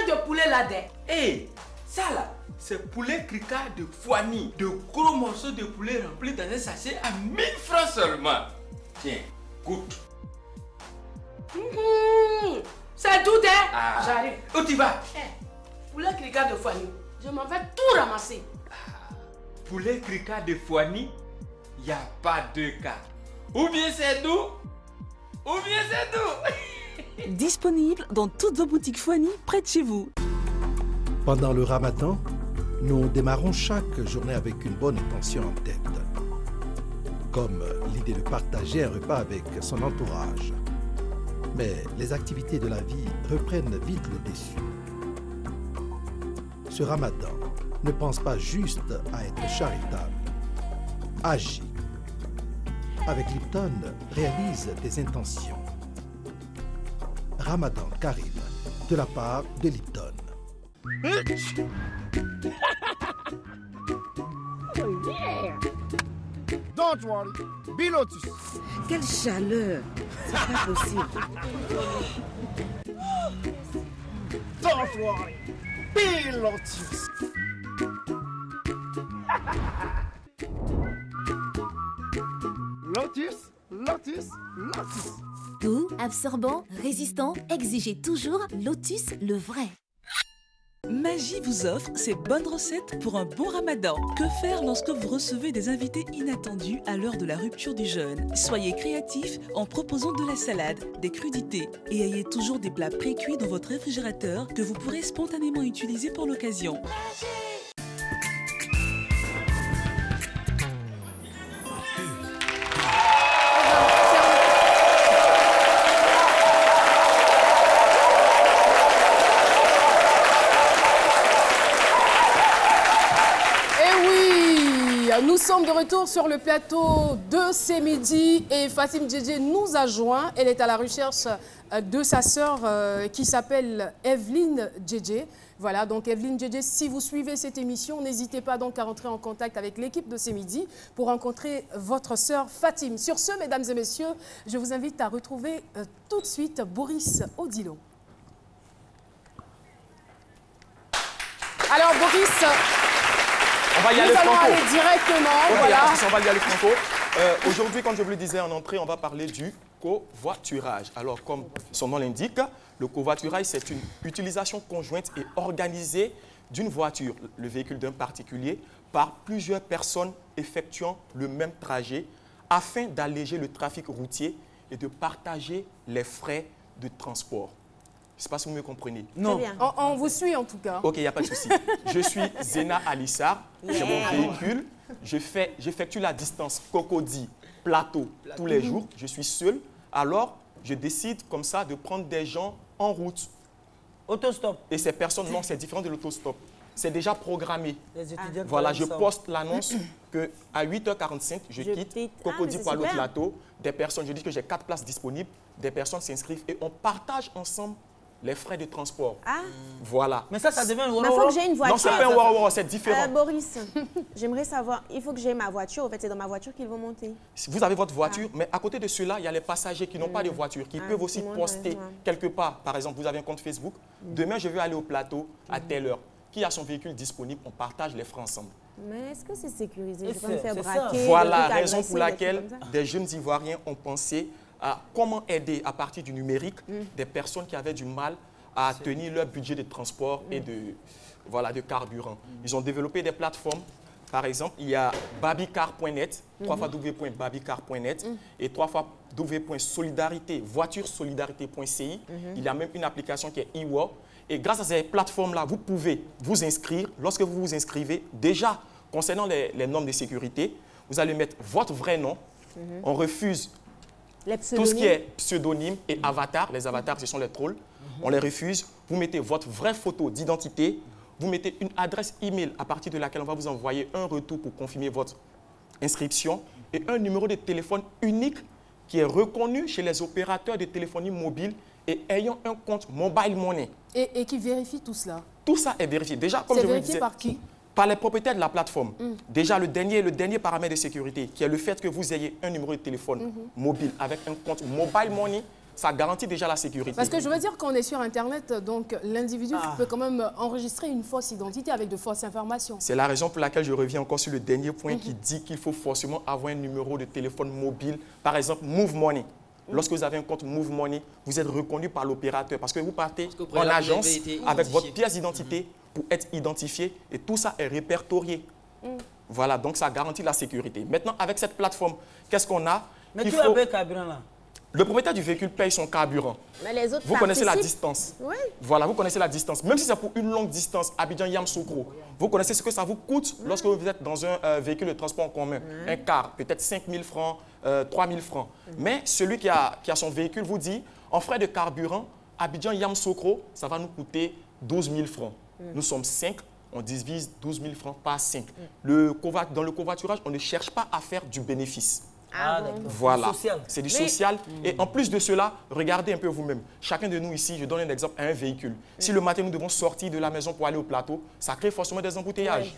De poulet là-dedans. Hey, ça là, c'est poulet crica de Foigny. De gros morceaux de poulet remplis dans un sachet à 1000 francs seulement. Tiens, goûte. C'est tout, hein? Ah. J'arrive. Où tu vas? Poulet crica de Foigny. Je m'en vais tout ramasser. Poulet crica de Foigny, il n'y a pas de cas. Ou bien c'est doux, ou bien c'est doux. Disponible dans toutes vos boutiques Foigny près de chez vous. Pendant le Ramadan, nous démarrons chaque journée avec une bonne intention en tête. Comme l'idée de partager un repas avec son entourage. Mais les activités de la vie reprennent vite le dessus. Ce Ramadan, ne pense pas juste à être charitable. Agis. Avec Lipton, réalise tes intentions. Ramadan Karim, de la part de Lipton. Don't worry, be Lotus. Quelle chaleur! C'est pas possible. Don't worry, be Lotus. Lotus, Lotus, Lotus. Doux, absorbant, résistant, exigez toujours Lotus le vrai. Magie vous offre ses bonnes recettes pour un bon ramadan. Que faire lorsque vous recevez des invités inattendus à l'heure de la rupture du jeûne? Soyez créatifs en proposant de la salade, des crudités et ayez toujours des plats pré-cuits dans votre réfrigérateur que vous pourrez spontanément utiliser pour l'occasion. Nous sommes de retour sur le plateau de C'est Midi et Fatim JJ nous a joint. Elle est à la recherche de sa sœur qui s'appelle Evelyne JJ. Voilà, donc Evelyne JJ, si vous suivez cette émission, n'hésitez pas donc à rentrer en contact avec l'équipe de C'est Midi pour rencontrer votre sœur Fatim. Sur ce, mesdames et messieurs, je vous invite à retrouver tout de suite Boris Odilo. Alors Boris... On va y aller franco. Nous allons aller directement. Okay, voilà. On va y aller franco. Aujourd'hui, comme je vous le disais en entrée, on va parler du covoiturage. Alors, comme son nom l'indique, le covoiturage, c'est une utilisation conjointe et organisée d'une voiture, le véhicule d'un particulier, par plusieurs personnes effectuant le même trajet afin d'alléger le trafic routier et de partager les frais de transport. Je ne sais pas si vous me comprenez. Non. On vous suit en tout cas. Ok, il n'y a pas de souci. Je suis Zena Alissar, j'ai mon véhicule. J'effectue la distance Cocody-Plateau tous les jours. Je suis seul. Alors, je décide comme ça de prendre des gens en route. Autostop. Et ces personnes, non, c'est différent de l'autostop. C'est déjà programmé. Les étudiants Voilà, je poste l'annonce qu'à 8h45, je quitte Cocody pour aller au plateau. Des personnes, je dis que j'ai 4 places disponibles. Des personnes s'inscrivent et on partage ensemble les frais de transport. Ah. Voilà. Mais ça devient un woro-woro. Il faut que j'ai une voiture. Non, c'est pas un woro-woro, c'est différent. Boris, j'aimerais savoir, il faut que j'ai ma voiture. En fait, c'est dans ma voiture qu'ils vont monter. Vous avez votre voiture, mais à côté de cela, il y a les passagers qui n'ont pas de voiture, qui peuvent aussi poster quelque part. Par exemple, vous avez un compte Facebook. Demain, je vais aller au plateau à telle heure. Qui a son véhicule disponible, on partage les frais ensemble. Mais est-ce que c'est sécurisé? Je vais pas me faire braquer. Voilà la raison pour laquelle des jeunes Ivoiriens ont pensé à comment aider à partir du numérique des personnes qui avaient du mal à tenir leur budget de transport et de carburant. Ils ont développé des plateformes. Par exemple, il y a babicar.net, www.babicar.net et www.solidarité, voituresolidarité.ci. Il y a même une application qui est eWalk. Et grâce à ces plateformes-là, vous pouvez vous inscrire. Lorsque vous vous inscrivez, déjà, concernant les normes de sécurité, vous allez mettre votre vrai nom. On refuse tout ce qui est pseudonyme et avatar. Les avatars, ce sont les trolls. On les refuse. Vous mettez votre vraie photo d'identité. Vous mettez une adresse email à partir de laquelle on va vous envoyer un retour pour confirmer votre inscription et un numéro de téléphone unique qui est reconnu chez les opérateurs de téléphonie mobile et ayant un compte mobile money. Et qui vérifie tout cela? Tout ça est vérifié. Déjà, comme je vous le disais, par qui? Par les propriétaires de la plateforme. Déjà, le dernier paramètre de sécurité, qui est le fait que vous ayez un numéro de téléphone mobile avec un compte mobile money, ça garantit déjà la sécurité. Parce que je veux dire qu'on est sur Internet, donc l'individu peut quand même enregistrer une fausse identité avec de fausses informations. C'est la raison pour laquelle je reviens encore sur le dernier point qui dit qu'il faut forcément avoir un numéro de téléphone mobile. Par exemple, Move Money. Lorsque vous avez un compte Move Money, vous êtes reconnu par l'opérateur parce que vous partez en agence avec votre pièce d'identité pour être identifié et tout ça est répertorié. Voilà, donc ça garantit la sécurité. Maintenant, avec cette plateforme, qu'est-ce qu'on a? Mais qui va payer le carburant là? Le propriétaire du véhicule paye son carburant. Mais les autres vous connaissez la distance. Oui. Voilà, vous connaissez la distance. Même si c'est pour une longue distance, Abidjan-Yamoussoukro, vous connaissez ce que ça vous coûte lorsque vous êtes dans un véhicule de transport en commun. Un car, peut-être 5 000 francs, 3 000 francs. Mais celui qui a son véhicule vous dit, en frais de carburant, Abidjan-Yamoussoukro, ça va nous coûter 12 000 francs. Nous sommes 5, on divise 12 000 francs par 5. Dans le covoiturage, on ne cherche pas à faire du bénéfice. Voilà, c'est du social. Et en plus de cela, regardez un peu vous-même. Chacun de nous ici, je donne un exemple, a un véhicule. Si le matin, nous devons sortir de la maison pour aller au plateau, ça crée forcément des embouteillages.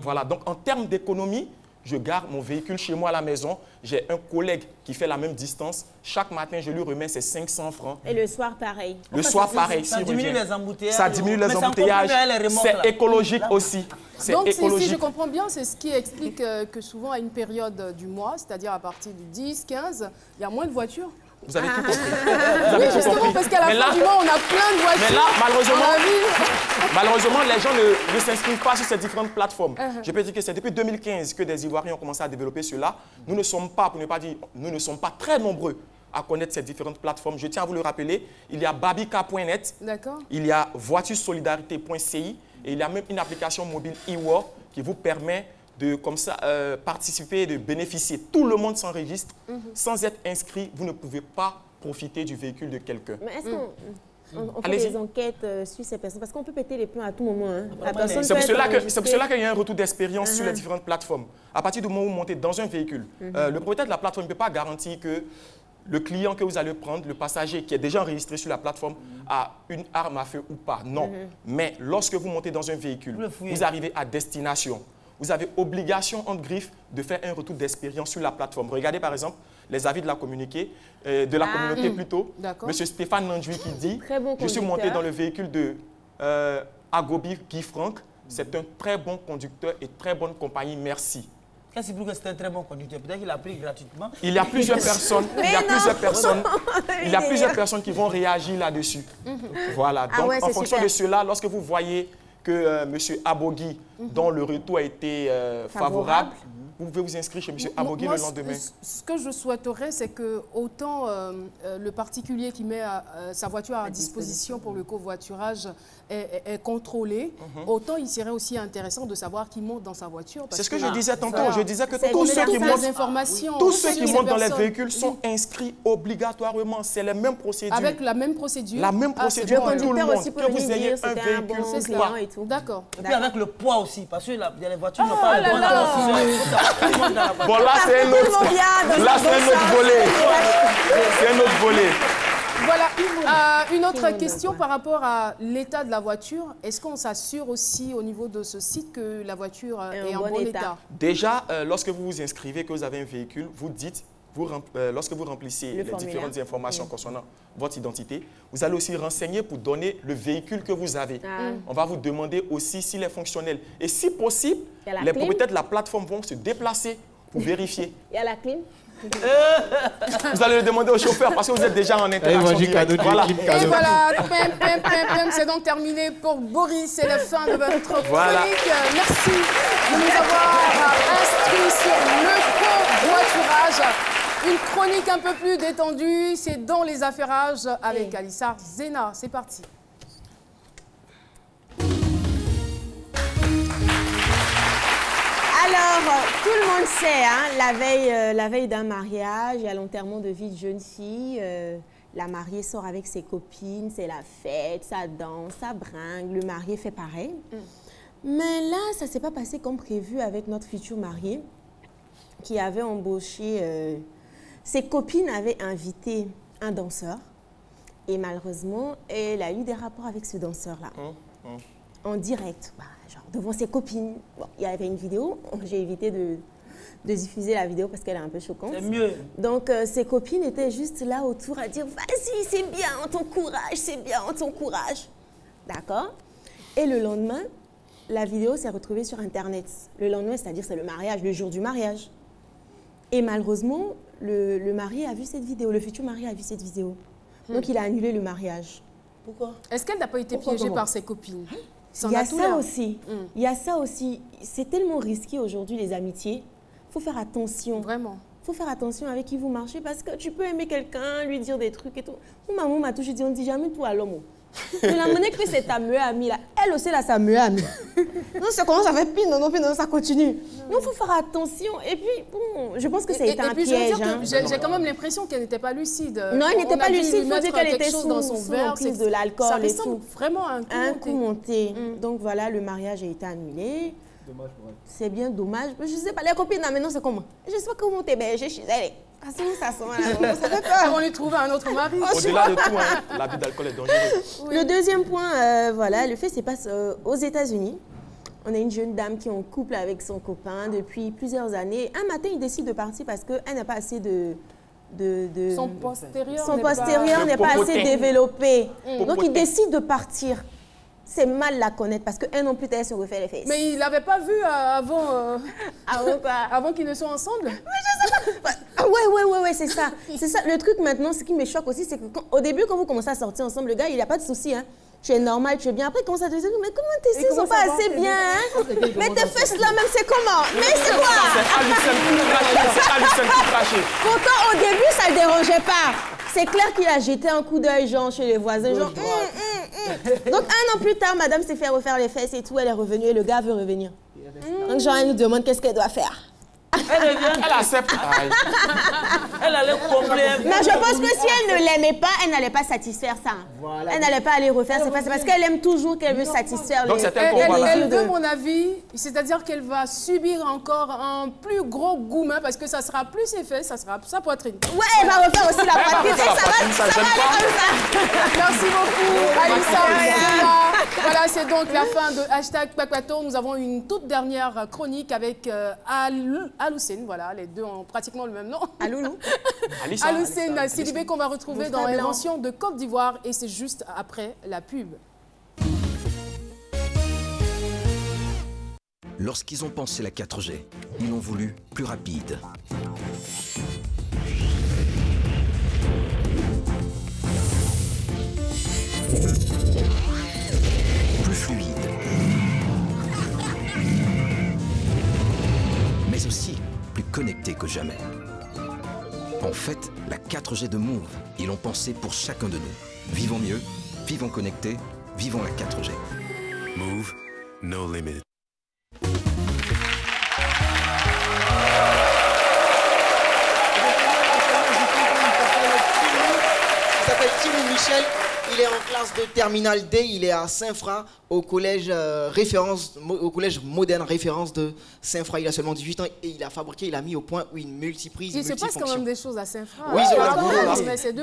Voilà, donc en termes d'économie, je garde mon véhicule chez moi à la maison. J'ai un collègue qui fait la même distance. Chaque matin, je lui remets ses 500 francs. Et le soir, pareil. Le soir, pareil. Ça diminue les embouteillages. Ça diminue les embouteillages. C'est écologique aussi. Donc, si je comprends bien, c'est ce qui explique que souvent, à une période du mois, c'est-à-dire à partir du 10, 15, il y a moins de voitures. Vous avez tout compris. Oui, justement, parce qu'à la fin du mois, on a plein de voitures. Mais là, malheureusement, les gens ne s'inscrivent pas sur ces différentes plateformes. Je peux dire que c'est depuis 2015 que des Ivoiriens ont commencé à développer cela. Nous ne sommes pas, pour ne pas dire, nous ne sommes pas très nombreux à connaître ces différentes plateformes. Je tiens à vous le rappeler, il y a babicar.net, il y a voituresolidarité.ci et il y a même une application mobile eWalk qui vous permet de comme ça, participer, de bénéficier. Tout le monde s'enregistre. Sans être inscrit, vous ne pouvez pas profiter du véhicule de quelqu'un. Mais est-ce qu'on fait des enquêtes sur ces personnes? Parce qu'on peut péter les plombs à tout moment. Hein. C'est pour cela qu'il y a un retour d'expérience sur les différentes plateformes. À partir du moment où vous montez dans un véhicule, le propriétaire de la plateforme ne peut pas garantir que le client que vous allez prendre, le passager qui est déjà enregistré sur la plateforme, a une arme à feu ou pas. Non. Mais lorsque vous montez dans un véhicule, vous arrivez à destination. Vous avez obligation, entre griffes, de faire un retour d'expérience sur la plateforme. Regardez par exemple les avis de la communauté plutôt. Monsieur Stéphane Nandjoui qui dit « Je suis monté dans le véhicule de Agobi Guy Franck. C'est un très bon conducteur et très bonne compagnie. Merci. » Qu'est-ce qui prouve que c'est un très bon conducteur? Peut-être qu'il a pris gratuitement. Il y a plusieurs personnes. Il y a plusieurs personnes qui vont réagir là-dessus. Voilà. Donc, en fonction de cela, lorsque vous voyez que M. Abogui, dont le retour a été favorable, vous pouvez vous inscrire chez M. Abogui le lendemain. Ce que je souhaiterais, c'est que autant le particulier qui met sa voiture à disposition pour le covoiturage est contrôlé, autant il serait aussi intéressant de savoir qui monte dans sa voiture. C'est ce que je disais tantôt. Je disais que tous ceux qui montent dans les véhicules sont inscrits obligatoirement. C'est les mêmes procédures. Avec la même procédure. La même procédure pour tout le monde. Que vous ayez un véhicule ou pas. D'accord. Et puis avec le poids aussi, parce que les voitures n'ont pas le droit. Bon, là, c'est un autre volet. C'est un autre volet. Voilà, une autre question par rapport à l'état de la voiture. Est-ce qu'on s'assure aussi au niveau de ce site que la voiture est en bon état? Déjà, lorsque vous vous inscrivez, que vous avez un véhicule, vous dites, lorsque vous remplissez les différentes informations concernant votre identité, vous allez aussi renseigner pour donner le véhicule que vous avez. On va vous demander aussi s'il est fonctionnel. Et si possible, les propriétaires de la plateforme vont se déplacer pour vérifier. Il y a la clim? Vous allez le demander au chauffeur parce que vous êtes déjà en interaction directe. Voilà. Et voilà, c'est donc terminé pour Boris. C'est la fin de votre chronique. Merci de nous avoir instruits sur le covoiturage. Une chronique un peu plus détendue, c'est dans les affairages avec Alissa Zena. C'est parti. Alors, tout le monde sait, hein, la veille d'un mariage, il y a l'enterrement de vie de jeune fille. La mariée sort avec ses copines, c'est la fête, ça danse, ça bringue. Le marié fait pareil. Mais là, ça ne s'est pas passé comme prévu avec notre futur marié qui avait embauché... ses copines avaient invité un danseur. Et malheureusement, elle a eu des rapports avec ce danseur-là. En direct, genre devant ses copines. Bon, il y avait une vidéo, j'ai évité de diffuser la vidéo parce qu'elle est un peu choquante. C'est mieux. Donc, ses copines étaient juste là autour à dire « Vas-y, c'est bien, on t'encourage, c'est bien, on t'encourage. » D'accord? Et le lendemain, la vidéo s'est retrouvée sur Internet. Le lendemain, c'est-à-dire c'est le mariage, le jour du mariage. Et malheureusement, le mari a vu cette vidéo, le futur mari a vu cette vidéo. Donc, il a annulé le mariage. Pourquoi? Est-ce qu'elle n'a pas été piégée par ses copines? Il y a ça aussi. Il y a ça aussi. C'est tellement risqué aujourd'hui, les amitiés. Il faut faire attention. Vraiment. Il faut faire attention avec qui vous marchez parce que tu peux aimer quelqu'un, lui dire des trucs et tout. Mon maman m'a toujours dit, on ne dit jamais tout à l'homme. Mais la monnaie que c'est ta meilleure amie, là, elle aussi, là, sa meilleure amie. Non, ça commence à faire pire, non, ça continue. Non, il faut faire attention. Et puis, bon, je pense que ça a été un piège. J'ai quand même l'impression qu'elle n'était pas lucide. Non, elle n'était pas lucide. Il faut dire qu'elle était sous l'emprise de l'alcool et tout. Vraiment un coup monté. Donc voilà, le mariage a été annulé. C'est bien dommage. Je ne sais pas, les copines, là, maintenant, c'est comment? Je ne sais pas comment t'héberger chez elle. Ça fait peur. On lui trouve un autre mari. Au-delà de tout, l'abus d'alcool est dangereux. Le deuxième point, voilà, le fait se passe aux États-Unis. On a une jeune dame qui est en couple avec son copain depuis plusieurs années. Un matin, il décide de partir parce qu'elle n'a pas assez de... Son postérieur n'est pas assez développé. Donc, il décide de partir. C'est mal la connaître parce qu'un an plus tard, elle se refait les fesses. Mais il l'avait pas vu avant... avant qu'ils ne soient ensemble? Mais je sais pas. Ouais, c'est ça. C'est ça. Le truc maintenant, ce qui me choque aussi, c'est qu'au début, quand vous commencez à sortir ensemble, le gars, il n'a pas de souci. Hein. Tu es normal, tu es bien. Après, il commence à te dire, mais comment tes seins sont pas assez bien hein? Mais tes fesses là même, c'est comment? Mais c'est quoi? C'est hallucinant tout craché. Pourtant, au début, ça ne dérangeait pas. C'est clair qu'il a jeté un coup d'œil, genre, chez les voisins, genre... Donc, un an plus tard, madame s'est fait refaire les fesses et tout, elle est revenue et le gars veut revenir. Donc, genre, elle nous demande qu'est-ce qu'elle doit faire. Elle accepte. Elle allait combler. Mais je pense que si elle ne l'aimait pas, elle n'allait pas satisfaire ça. Voilà. Elle n'allait pas aller refaire ses fesses parce qu'elle aime toujours qu'elle veut satisfaire les... Elle veut, mon avis, c'est-à-dire qu'elle va subir encore un plus gros gourmet parce que ça sera plus ses fesses, ça sera sa poitrine. Ouais, elle va refaire aussi la poitrine. Ça va aller comme ça. Merci beaucoup, Alissa. Voilà, c'est donc la fin de #Kpakpato. Nous avons une toute dernière chronique avec Aloussène. Voilà, les deux ont pratiquement le même nom. Aloulou. Aloussène Sidibé qu'on va retrouver dans Invention de Côte d'Ivoire et c'est juste après la pub. Lorsqu'ils ont pensé la 4G, ils l'ont voulu plus rapide. Plus fluide. Mais aussi connectés que jamais. En fait, la 4G de Move, ils l'ont pensé pour chacun de nous. Vivons mieux, vivons connectés, vivons la 4G. Move, no limit. Il s'appelle Timou Michel, il est en classe de terminale D, il est à Saint-Fra, au collège au collège moderne référence de Saint-Fra. Il a seulement 18 ans et il a fabriqué, il a mis au point une multiprise. Il se passe quand même des choses à Saint-Fra. Oui,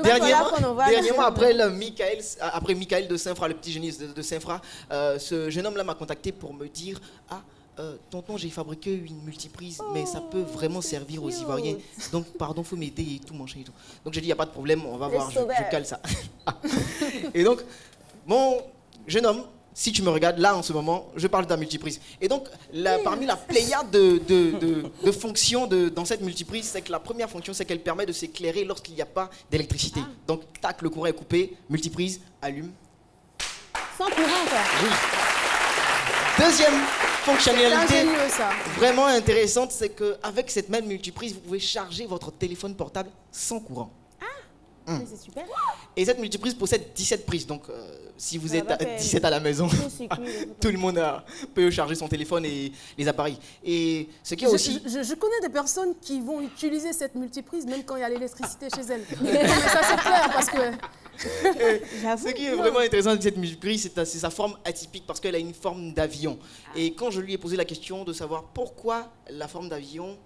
Dernièrement, après Michael de Saint-Fra, le petit génie de Saint-Fra, ce jeune homme-là m'a contacté pour me dire tonton, j'ai fabriqué une multiprise, mais ça peut vraiment servir aux Ivoiriens. Donc, pardon, faut m'aider et tout, machin et tout. Donc, j'ai dit, il n'y a pas de problème, on va voir, je cale ça. Et donc, mon jeune homme, si tu me regardes là en ce moment, je parle de la multiprise. Et donc, parmi la pléiade de fonctions dans cette multiprise, c'est que la première fonction, c'est qu'elle permet de s'éclairer lorsqu'il n'y a pas d'électricité. Donc, tac, le courant est coupé, multiprise, allume. Sans courant, quoi. Oui. Deuxième fonctionnalité vraiment intéressante, c'est qu'avec cette même multiprise, vous pouvez charger votre téléphone portable sans courant. Mais c'est super. Et cette multiprise possède 17 prises. Donc, si vous êtes à 17 à la maison, tout le monde peut charger son téléphone et les appareils. Et ce qui est aussi... Je connais des personnes qui vont utiliser cette multiprise même quand il y a l'électricité chez elles. Mais ça, c'est clair parce que... Ce qui est vraiment intéressant de cette multiprise, c'est sa forme atypique parce qu'elle a une forme d'avion. Et quand je lui ai posé la question de savoir pourquoi la forme d'avion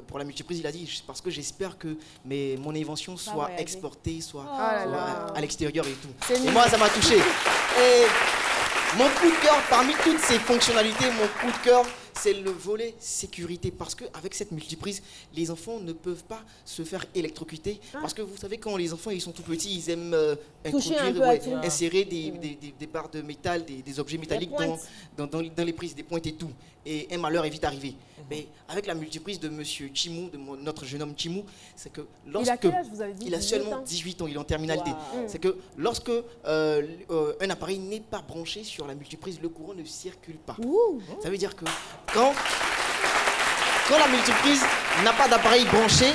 pour la multiprise, il a dit parce que j'espère que mon invention soit exportée, soit à l'extérieur et tout. Et moi, ça m'a touché. Et mon coup de cœur, parmi toutes ces fonctionnalités, mon coup de cœur, c'est le volet sécurité. Parce qu'avec cette multiprise, les enfants ne peuvent pas se faire électrocuter. Parce que vous savez, quand les enfants ils sont tout petits, ils aiment insérer des barres de métal, des objets métalliques dans les prises, des pointes et tout. Et un malheur est vite arrivé. Mais avec la multiprise de monsieur Chimou, de notre jeune homme Chimou, c'est que lorsque... Il a quel âge, vous avez dit? Il a seulement 18 ans, il est en terminale D. C'est que lorsque un appareil n'est pas branché sur la multiprise, le courant ne circule pas. Ça veut dire que quand la multiprise n'a pas d'appareil branché,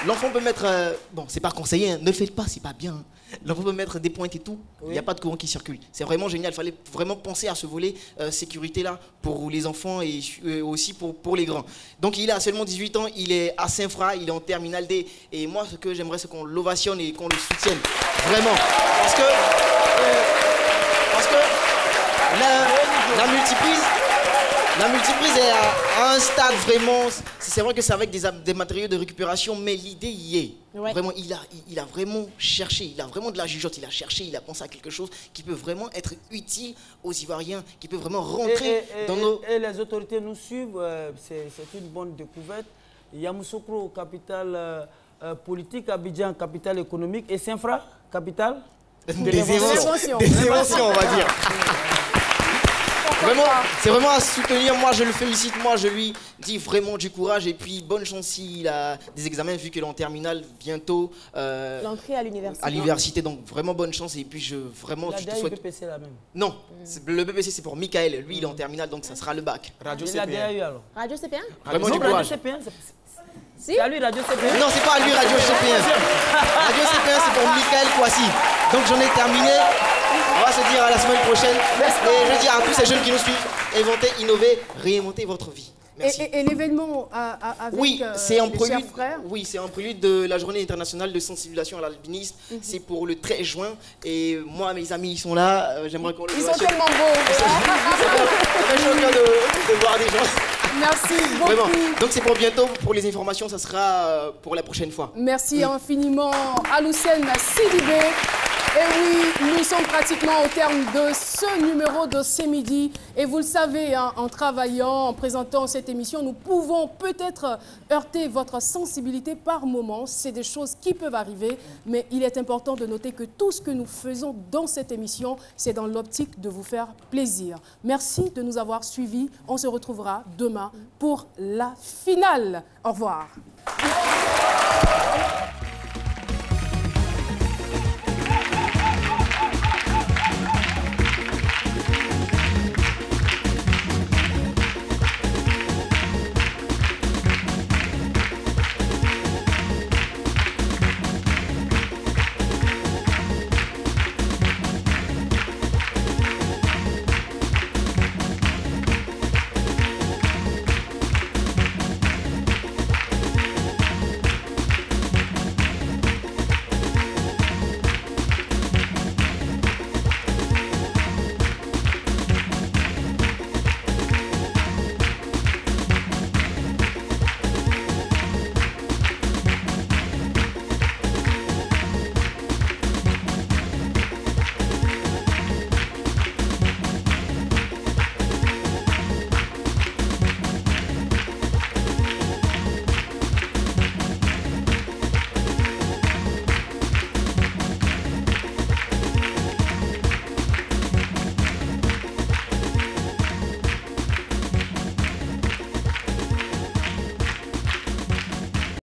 l'enfant peut mettre... bon, c'est pas conseillé, hein, ne le faites pas, c'est pas bien. Hein. L'enfant peut mettre des pointes et tout, il n'y a pas de courant qui circule. C'est vraiment génial, il fallait vraiment penser à ce volet sécurité-là pour les enfants et aussi pour les grands. Donc il a seulement 18 ans, il est à Saint-Fra, il est en terminale D. Et moi, ce que j'aimerais, c'est qu'on l'ovationne et qu'on le soutienne. Vraiment. Parce que la multiprise est à un stade vraiment... C'est vrai que c'est avec des matériaux de récupération, mais l'idée y est. Ouais. Vraiment, il a vraiment cherché, il a vraiment de la jugeote, il a cherché, il a pensé à quelque chose qui peut vraiment être utile aux Ivoiriens, qui peut vraiment rentrer dans nos... Et les autorités nous suivent, c'est une bonne découverte. Yamoussoukro, capitale politique, Abidjan, capitale économique, et Saint-Fra, capitale des émotions, on va dire. Vraiment, c'est vraiment à soutenir. Moi, je le félicite. Moi, je lui dis vraiment du courage. Et puis, bonne chance s'il a des examens, vu qu'il est en terminale bientôt. L'entrée à l'université. À l'université, donc vraiment bonne chance. Et puis, Il a le BPC là même. Non, le BPC, c'est pour Michael. Lui, il est en terminale, donc ça sera le bac. Radio CPN. Radio CPN. Vraiment du courage. C'est à lui, Radio CPN. Non, c'est pas à lui, Radio CPN. Radio CPN, c'est pour Michael Kouassi. Donc, j'en ai terminé. On va se dire à la semaine prochaine. Et je dis à tous ces jeunes qui nous suivent, inventez, innovez, réinventez votre vie. Merci. Et l'événement avec c'est en les chers frères. Oui, c'est en prélude de la journée internationale de sensibilisation à l'albinisme. C'est pour le 13 juin. Et moi, mes amis, ils sont là. J'aimerais qu'on Ils sont tellement beaux. C'est très choquant de voir des gens. Merci beaucoup. Vraiment. Donc c'est pour bientôt. Pour les informations, ça sera pour la prochaine fois. Merci infiniment à Lucène Sidibé. Et oui, nous sommes pratiquement au terme de ce numéro de C'est Midi. Et vous le savez, hein, en travaillant, en présentant cette émission, nous pouvons peut-être heurter votre sensibilité par moment. C'est des choses qui peuvent arriver, mais il est important de noter que tout ce que nous faisons dans cette émission, c'est dans l'optique de vous faire plaisir. Merci de nous avoir suivis. On se retrouvera demain pour la finale. Au revoir.